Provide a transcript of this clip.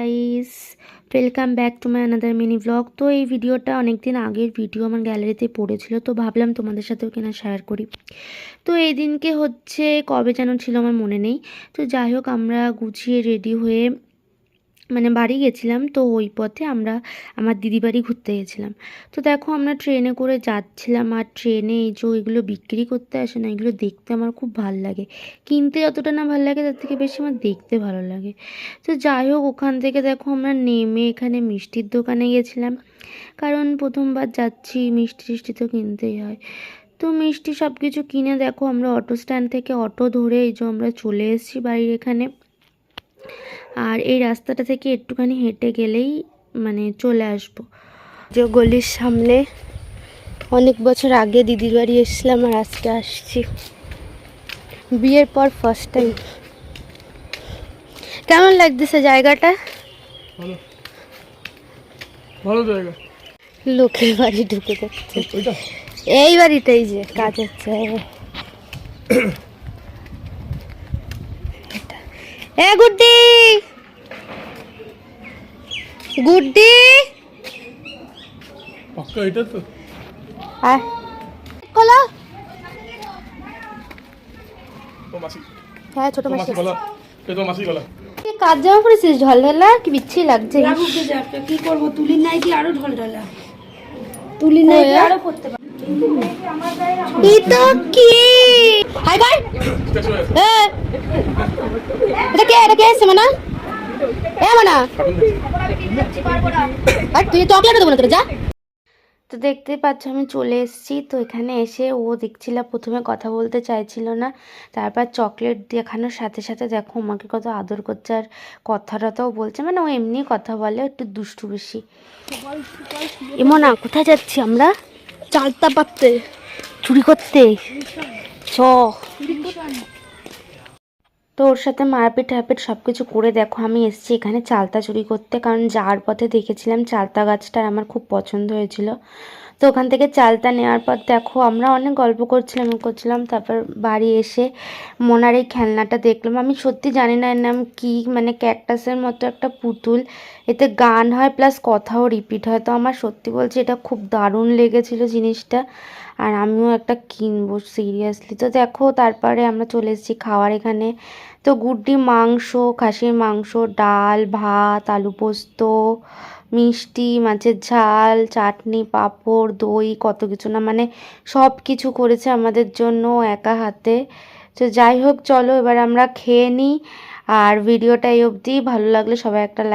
Guys, welcome back to my another mini blog. তো এই ভিডিওটা অনেকদিন আগের ভিডিও আমার গ্যালারিতে পড়েছিল, তো ভাবলাম তোমাদের সাথেও কিনা শেয়ার করি। তো এই দিনকে হচ্ছে কবে যেন ছিল আমার মনে নেই। তো যাই হোক, আমরা গুছিয়ে রেডি হয়ে মানে বাড়ি গেছিলাম। তো ওই পথে আমরা আমার দিদি বাড়ি ঘুরতে গেছিলাম। তো দেখো, আমরা ট্রেনে করে যাচ্ছিলাম, আর ট্রেনে এই যে এগুলো বিক্রি করতে আসে না, এগুলো দেখতে আমার খুব ভাল লাগে। কিনতে যতটা না ভালো লাগে, তার থেকে বেশি আমার দেখতে ভালো লাগে। তো যাই হোক, ওখান থেকে দেখো আমরা নেমে এখানে মিষ্টির দোকানে গেছিলাম, কারণ প্রথমবার যাচ্ছি, মিষ্টি টিষ্টি তো কিনতেই হয়। তো মিষ্টি সব কিছু কিনে দেখো আমরা অটো স্ট্যান্ড থেকে অটো ধরে এই যে আমরা চলে এসেছি বাড়ির এখানে। আর এই রাস্তাটা থেকে একটুখানি হেঁটে গেলেই মানে চলে আসবো যে গলির সামনে। অনেক বছর আগে দিদির বাড়ি এসেছিলাম, আর আজকে আসছি বিয়ের পর ফার্স্ট টাইম। কেমন লাগতেছে জায়গাটা? ভালো জায়গা। লোকের বাড়ি ঢুকে যাচ্ছে, এই বাড়িটাই যে কাজ হচ্ছে। এ গুড্ডি, গুড্ডি পাক্কা এটা তো। আয় কলা। তো মাসি, হ্যাঁ ছোট মাসি গলা, কে তো মাসি গলা। কি কাজ জামা পরেছিস? ঢলঢলা কি বিচ্ছি লাগছে। কি করবো, তুলির নাই কি আরো ঢলঢলা, তুলির নাই কি আরো করতে পারে। এটা কি? High by. এটা কে এসে মানা? মানা, আর তুই চকলেট দেবো না তোরা, যা। তো দেখতেই পাচ্ছ আমি চলে এসেছি। তো এখানে এসে ও দেখছিল, প্রথমে কথা বলতে চাইছিল না, তারপর চকলেট দেখানোর সাথে সাথে দেখো আমাকে কত আদর করছে, আর কথাটাও বলছে, মানে ও এমনি কথা বলে, একটু দুষ্টু বেশি। এমন না, কোথায় যাচ্ছি আমরা? চালতা পাততে, চুরি করতে। চ। তো ওর সাথে মারপিট টারপিট সব কিছু করে দেখো আমি এসেছি এখানে চালতা চুরি করতে, কারণ যাওয়ার পথে দেখেছিলাম চালতা গাছটা, আমার খুব পছন্দ হয়েছিল। তো ওখান থেকে চালতা নেওয়ার পর দেখো আমরা অনেক গল্প করছিলাম। তারপর বাড়ি এসে মোনার এই খেলনাটা দেখলাম। আমি সত্যি জানি না এর নাম কী, মানে ক্যাকটাসের মতো একটা পুতুল, এতে গান হয় প্লাস কথাও রিপিট হয়। তো আমার সত্যি বলছি এটা খুব দারুণ লেগেছিল জিনিসটা, আর আমিও একটা কিনবো সিরিয়াসলি। তো দেখো তারপরে আমরা চলে এসেছি খাওয়ার এখানে। তো গুড্ডি মাংস, খাসির মাংস, ডাল, ভাত, আলু পোস্ত, মিষ্টি, মাছের ঝাল, চাটনি, পাঁপড়, দই, কত কিছু না, মানে সব কিছু করেছে আমাদের জন্য একা হাতে। তো যাই হোক, চলো এবার আমরা খেয়ে নিই। আর ভিডিওটা এই অবধি, ভালো লাগলে সবাই একটা